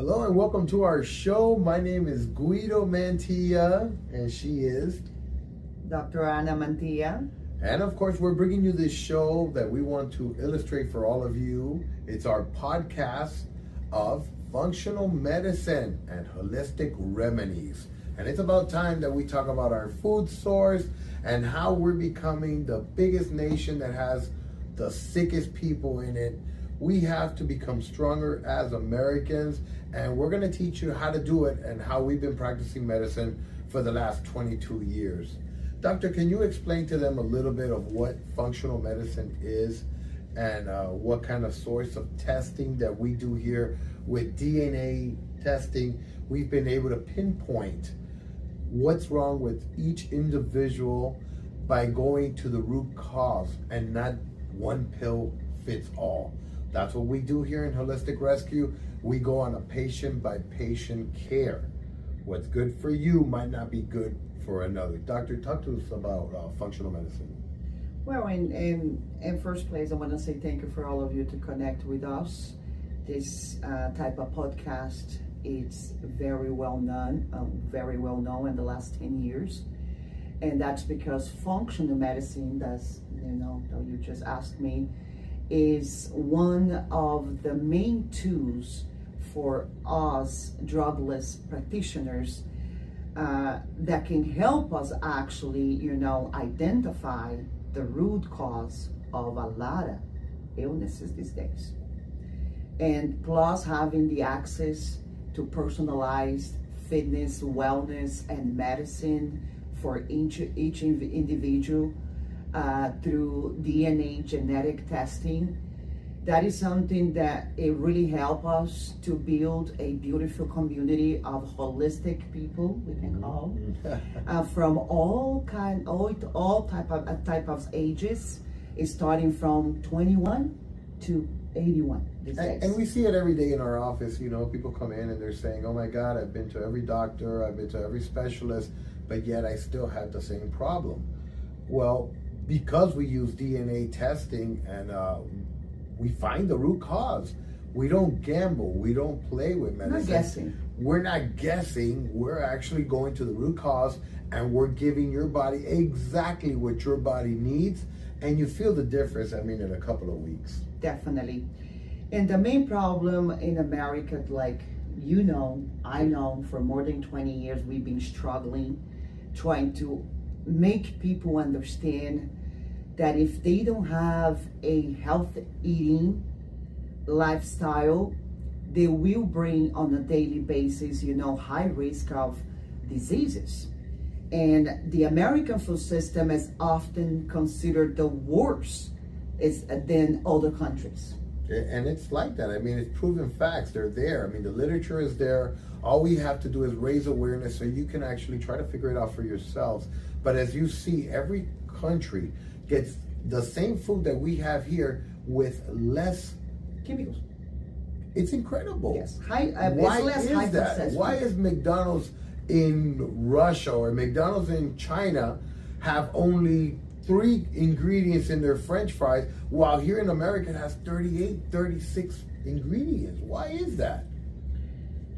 Hello and welcome to our show. My name is Guido Mantilla and she is Dr. Ana Mantilla. And of course, we're bringing you this show that we want to illustrate for all of you. It's our podcast of functional medicine and holistic remedies. And it's about time that we talk about our food source and how we're becoming the biggest nation that has the sickest people in it. We have to become stronger as Americans, and we're going to teach you how to do it and how we've been practicing medicine for the last 22 years. Doctor, can you explain to them a little bit of what functional medicine is and what kind of source of testing that we do here with DNA testing? We've been able to pinpoint what's wrong with each individual by going to the root cause and not one pill fits all. That's what we do here in Holistic Rescue. We go on a patient by patient care. What's good for you might not be good for another. Doctor, talk to us about functional medicine. Well, in first place, I want to say thank you for all of you to connect with us. This type of podcast is very well known in the last 10 years. And that's because functional medicine, that you just asked me, is one of the main tools for us drugless practitioners that can help us actually, identify the root cause of a lot of illnesses these days. And plus having the access to personalized fitness, wellness, and medicine for each individual through DNA genetic testing. That is something that it really helps us to build a beautiful community of holistic people, we can call, from all type of ages, starting from 21 to 81 these days. And we see it every day in our office. People come in and they're saying, oh my God, I've been to every doctor, I've been to every specialist, but yet I still have the same problem. Well, because we use DNA testing and we find the root cause. We don't gamble. We don't play with medicine. Not guessing. We're not guessing. We're actually going to the root cause and we're giving your body exactly what your body needs. And you feel the difference, in a couple of weeks. Definitely. And the main problem in America, I know for more than 20 years, we've been struggling, trying to make people understand that if they don't have a healthy eating lifestyle, they will bring on a daily basis, high risk of diseases. And the American food system is often considered the worst than other countries. And it's like that. It's proven facts. They're there. The literature is there. All we have to do is raise awareness so you can actually try to figure it out for yourselves. But as you see, every country gets the same food that we have here with less chemicals. It's incredible. Yes. Why is that? Why is McDonald's in Russia or McDonald's in China have only 3 ingredients in their French fries, while here in America it has 38, 36 ingredients? Why is that?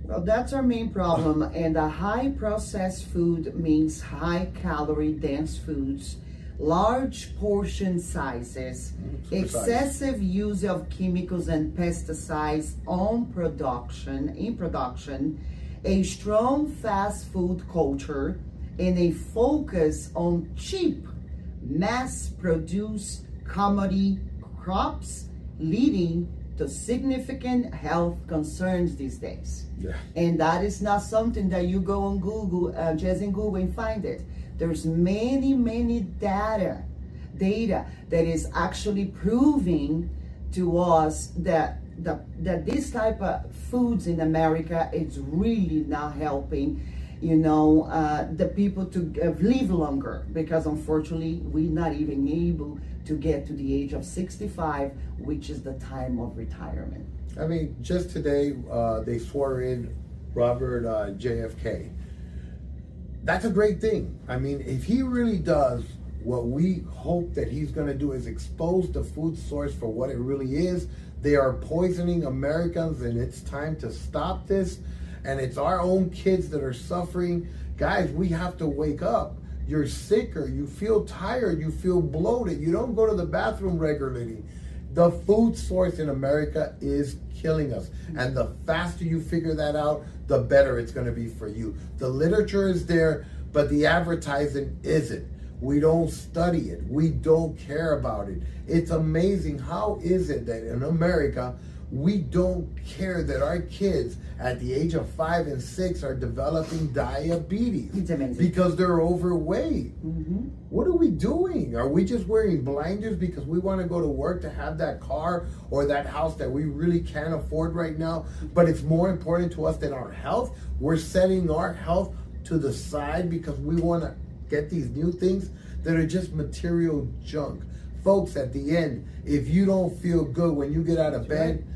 Well, that's our main problem. And a high processed food means high calorie dense foods, large portion sizes, excessive use of chemicals and pesticides in production, a strong fast food culture, and a focus on cheap, mass-produced commodity crops, leading to significant health concerns these days. Yeah. And that is not something that you go on Google, just in Google and find it. There's many data that is actually proving to us that this type of foods in America is really not helping, the people to live longer, because unfortunately we're not even able to get to the age of 65, which is the time of retirement. Just today they swore in Robert JFK. That's a great thing. If he really does what we hope that he's going to do, is expose the food source for what it really is, They are poisoning Americans, and it's time to stop this. And it's our own kids that are suffering. Guys, we have to wake up. You're sicker, you feel tired, you feel bloated, you don't go to the bathroom regularly. The food source in America is killing us. And the faster you figure that out, the better it's going to be for you. The literature is there, but the advertising isn't. We don't study it. We don't care about it. It's amazing. How is it that in America, we don't care that our kids at the age of 5 and 6 are developing diabetes? It's amazing. Because they're overweight. Mm-hmm. What are we doing? Are we just wearing blinders because we want to go to work to have that car or that house that we really can't afford right now? But it's more important to us than our health. We're setting our health to the side because we want to get these new things that are just material junk. Folks, at the end, if you don't feel good when you get out of bed,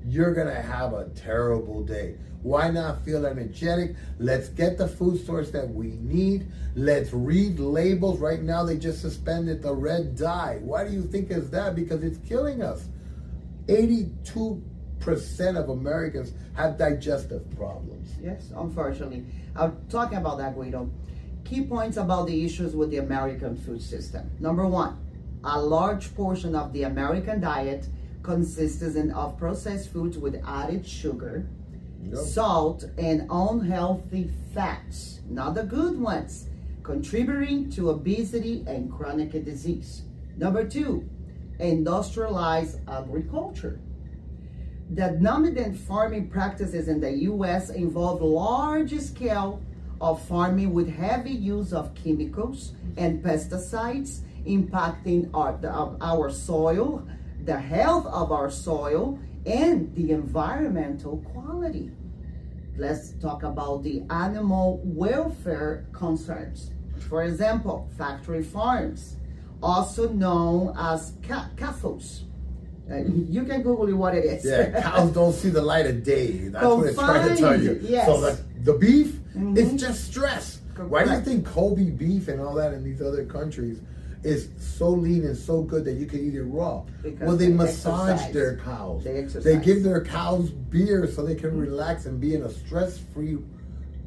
you're going to have a terrible day. Why not feel energetic? Let's get the food source that we need. Let's read labels. Right now, they just suspended the red dye. Why do you think it's that? Because it's killing us. 82% of Americans have digestive problems. Yes, unfortunately. I'm talking about that, Guido. Key points about the issues with the American food system. Number one, a large portion of the American diet consists of processed foods with added sugar, salt, and unhealthy fats, not the good ones, contributing to obesity and chronic disease. Number two, industrialized agriculture. The dominant farming practices in the U.S. involve large scale of farming with heavy use of chemicals and pesticides, impacting our soil, the health of our soil, and the environmental quality. Let's talk about the animal welfare concerns. For example, factory farms, also known as CAFOs. You can Google what it is. Yeah, cows don't see the light of day. That's what it's trying to tell you. Yes. So the beef, it's just stress. Correct. Why do you think Kobe beef and all that in these other countries is so lean and so good that you can eat it raw? Because well, they massage exercise. their cows. They exercise. They give their cows beer so they can relax and be in a stress-free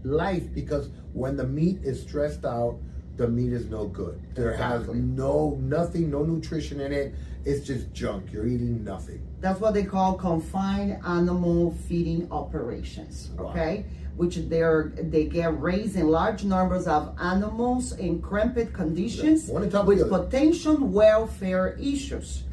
life, because when the meat is stressed out, the meat is no good. There has no nutrition in it. It's just junk. You're eating nothing. That's what they call confined animal feeding operations. Okay, which they get raised in large numbers of animals in cramped conditions with potential welfare issues.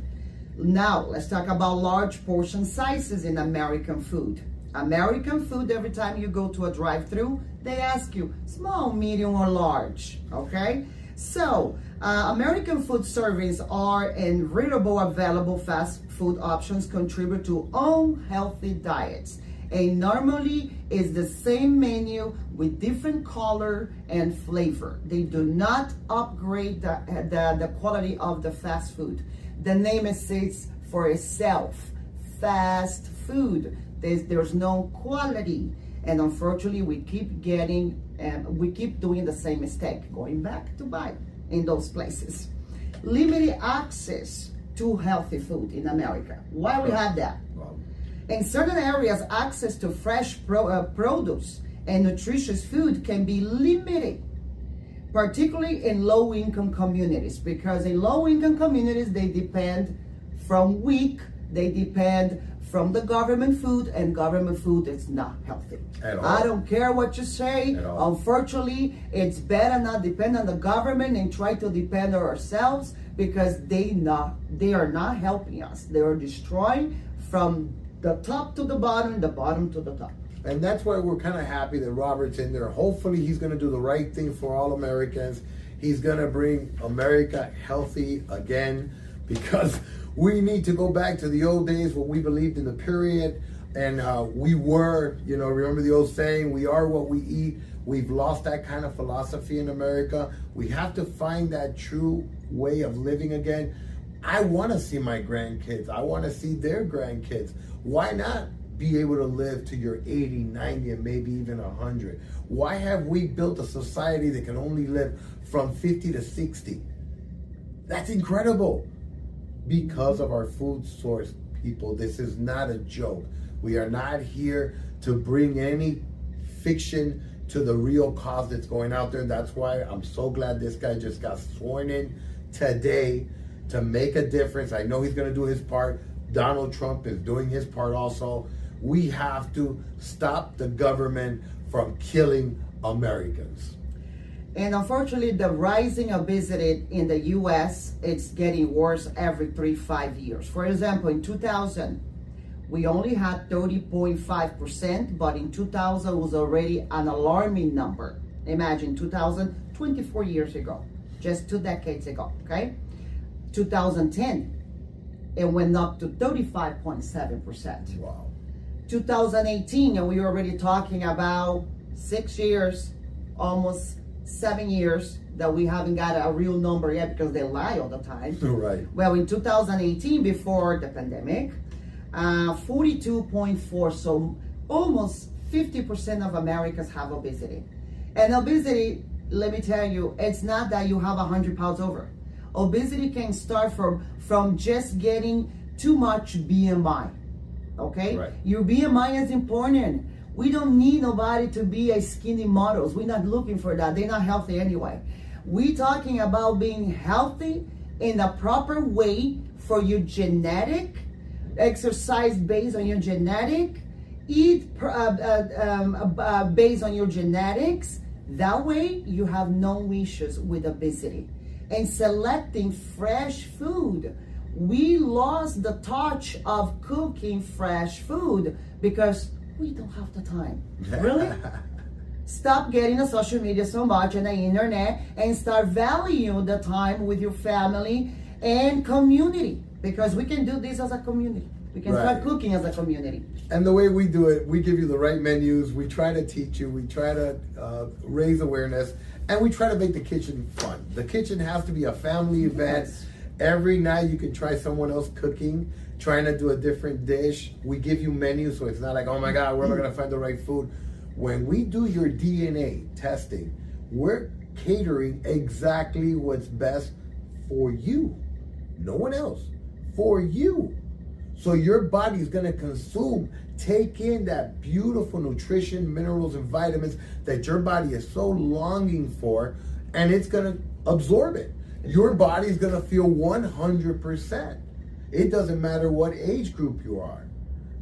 Now let's talk about large portion sizes in American food. American food, every time you go to a drive-through, they ask you small, medium, or large. Okay, so American food servings are readable, available fast food options contribute to unhealthy diets. And normally is the same menu with different color and flavor. They do not upgrade the quality of the fast food. The name says for itself, fast food. There's no quality, and unfortunately we keep doing the same mistake, going back to buy in those places. Limited access to healthy food in America. Why we have that? In certain areas, access to fresh produce and nutritious food can be limited, particularly in low-income communities, because in low-income communities, they depend from the government food, and government food is not healthy. At all. I don't care what you say. Unfortunately, it's better not depend on the government and try to depend on ourselves, because they are not helping us. They are destroying from the top to the bottom to the top. And that's why we're kind of happy that Robert's in there. Hopefully he's going to do the right thing for all Americans. He's going to bring America healthy again, because we need to go back to the old days when we believed in the period, and we were, remember the old saying, we are what we eat. We've lost that kind of philosophy in America. We have to find that true way of living again. I want to see my grandkids. I want to see their grandkids. Why not be able to live to your 80, 90, and maybe even 100? Why have we built a society that can only live from 50 to 60? That's incredible. Because of our food source, people. This is not a joke. We are not here to bring any fiction to the real cause that's going out there. That's why I'm so glad this guy just got sworn in today to make a difference. I know he's going to do his part. Donald Trump is doing his part also. We have to stop the government from killing Americans. And unfortunately, the rising obesity in the U.S., it's getting worse every 3-5 years. For example, in 2000, we only had 30.5%, but in 2000 was already an alarming number. Imagine 2000, 24 years ago, just 2 decades ago, okay? 2010, it went up to 35.7%. Wow. 2018, and we were already talking about 6 years, almost 7 years, that we haven't got a real number yet because they lie all the time. Right. Well, in 2018, before the pandemic, 42.4, so almost 50% of Americans have obesity. And obesity, let me tell you, it's not that you have 100 pounds over. Obesity can start from just getting too much BMI, okay? Right. Your BMI is important. We don't need nobody to be a skinny models. We're not looking for that. They're not healthy anyway. We're talking about being healthy in a proper way for your genetic, exercise based on your genetic, eat based on your genetics. That way you have no issues with obesity. And selecting fresh food. We lost the touch of cooking fresh food because we don't have the time. Really? Stop getting on social media so much and the internet and start valuing the time with your family and community, because we can do this as a community. We can start cooking as a community. And the way we do it, we give you the right menus. We try to teach you. We try to raise awareness. And we try to make the kitchen fun. The kitchen has to be a family event. Yes. Every night you can try someone else cooking, trying to do a different dish. We give you menus, so it's not like, oh my God, we're not gonna find the right food. When we do your DNA testing, we're catering exactly what's best for you. No one else. For you. So your body's gonna consume, take in that beautiful nutrition, minerals, and vitamins that your body is so longing for, and it's gonna absorb it. Your body's gonna feel 100%. It doesn't matter what age group you are.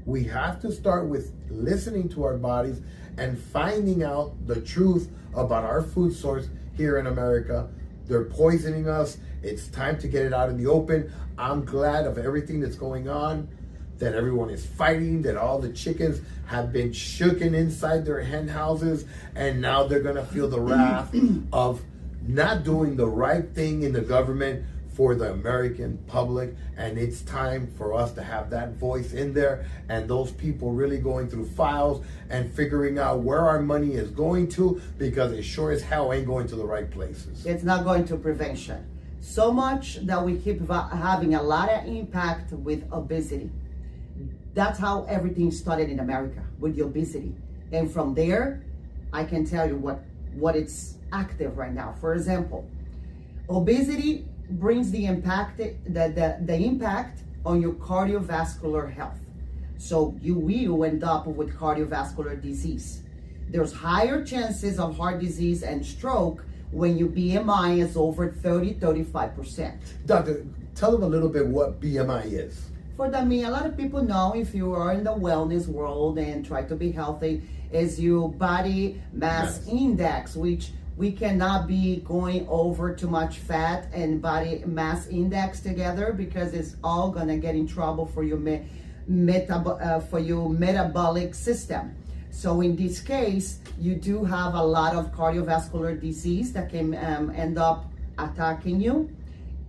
We have to start with listening to our bodies and finding out the truth about our food source here in America. They're poisoning us. It's time to get it out in the open. I'm glad of everything that's going on, that everyone is fighting, that all the chickens have been shooken inside their hen houses, and now they're gonna feel the wrath of not doing the right thing in the government for the American public. And it's time for us to have that voice in there, and those people really going through files and figuring out where our money is going to, because it sure as hell ain't going to the right places. It's not going to prevention. So much that we keep having a lot of impact with obesity. That's how everything started in America, with the obesity. And from there, I can tell you what it's active right now. For example, obesity brings the impact on your cardiovascular health. So you will end up with cardiovascular disease. There's higher chances of heart disease and stroke when your BMI is over 35%. Doctor, tell them a little bit what BMI is. For me, a lot of people know, if you are in the wellness world and try to be healthy, is your body mass index, which we cannot be going over too much fat and body mass index together, because it's all gonna get in trouble for your metabolic system. So in this case, you do have a lot of cardiovascular disease that can end up attacking you.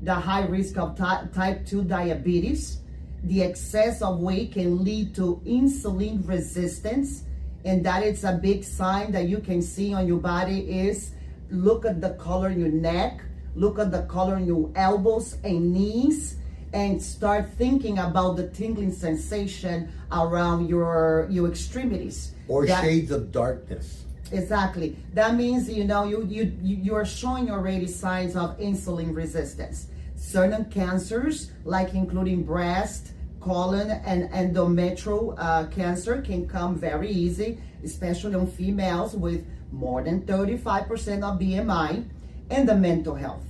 The high risk of type 2 diabetes. The excess of weight can lead to insulin resistance, and that is a big sign that you can see on your body. Is look at the color in your neck, look at the color in your elbows and knees, and start thinking about the tingling sensation around your extremities. Or shades of darkness. Exactly. That means, you're showing already signs of insulin resistance. Certain cancers, like including breast, colon and endometrial cancer can come very easy, especially on females with more than 35% of BMI, and the mental health.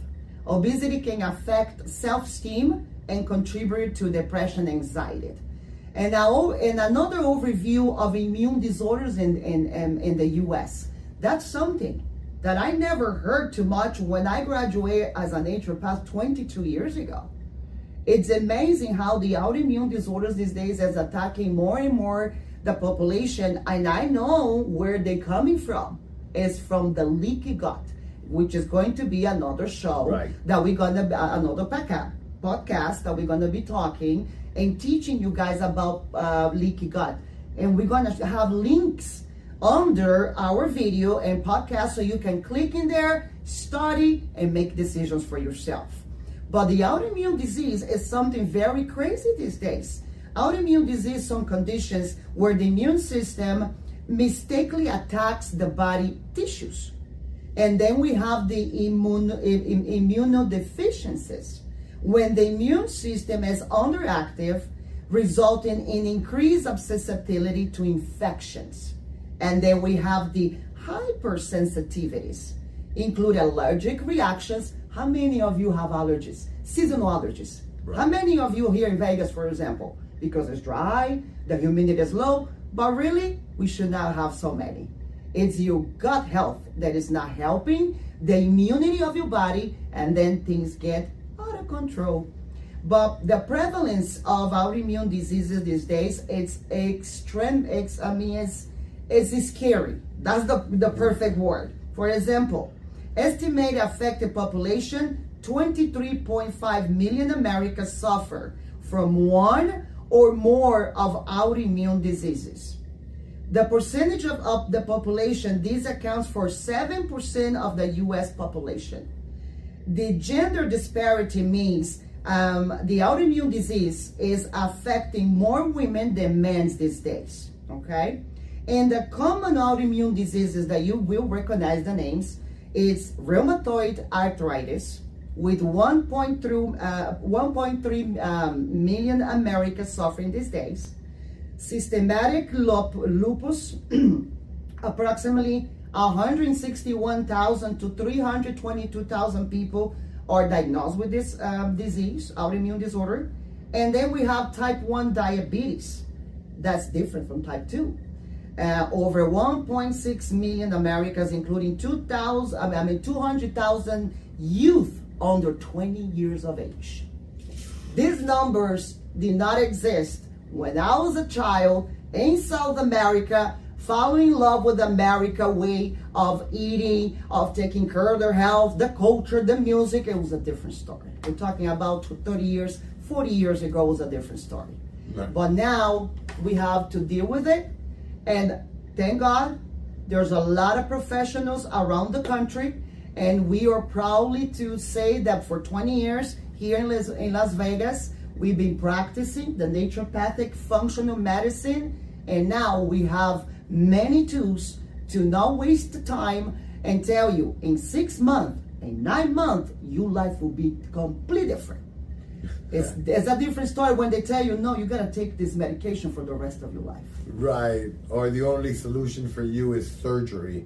Obesity can affect self-esteem and contribute to depression and anxiety. And now, in another overview of immune disorders in the US, that's something that I never heard too much when I graduated as a naturopath 22 years ago. It's amazing how the autoimmune disorders these days is attacking more and more the population, and I know where they're coming from. It's from the leaky gut, which is going to be another show that we're gonna another podcast that we're gonna be talking and teaching you guys about leaky gut, and we're gonna have links under our video and podcast so you can click in there, study, and make decisions for yourself. But the autoimmune disease is something very crazy these days. Autoimmune disease, some conditions where the immune system mistakenly attacks the body tissues. And then we have the immunodeficiencies, when the immune system is underactive, resulting in increased susceptibility to infections. And then we have the hypersensitivities, include allergic reactions. How many of you have allergies? Seasonal allergies. How many of you here in Vegas, for example, because it's dry, the humidity is low, but really, we should not have so many. It's your gut health that is not helping the immunity of your body, and then things get out of control. But the prevalence of autoimmune diseases these days, it's extreme. It's scary. That's the perfect word. For example, estimated affected population, 23.5 million Americans suffer from one or more of autoimmune diseases. The percentage of the population, this accounts for 7% of the US population. The gender disparity means the autoimmune disease is affecting more women than men these days, okay? And the common autoimmune diseases that you will recognize the names is rheumatoid arthritis, with 1.3 million Americans suffering these days. Systematic lupus, approximately 161,000 to 322,000 people are diagnosed with this disease, autoimmune disorder. And then we have type 1 diabetes. That's different from type 2. Over 1.6 million Americans, including 200,000 youth under 20 years of age. These numbers did not exist when I was a child in South America, falling in love with America way of eating, of taking care of their health, the culture, the music. It was a different story. We're talking about 30 years, 40 years ago was a different story. Right. But now we have to deal with it. And thank God, there's a lot of professionals around the country, and we are proudly to say that for 20 years here in Las Vegas, we've been practicing the naturopathic functional medicine, and now we have many tools to not waste the time and tell you in 6 months, in 9 months, your life will be completely different. It's a different story when they tell you, no, you gotta take this medication for the rest of your life. Right, or the only solution for you is surgery.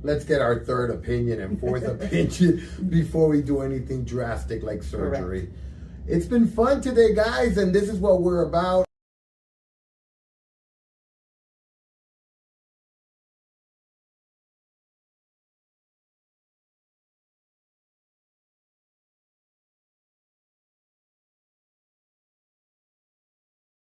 Let's get our third opinion and fourth opinion before we do anything drastic like surgery. Correct. It's been fun today, guys, and this is what we're about.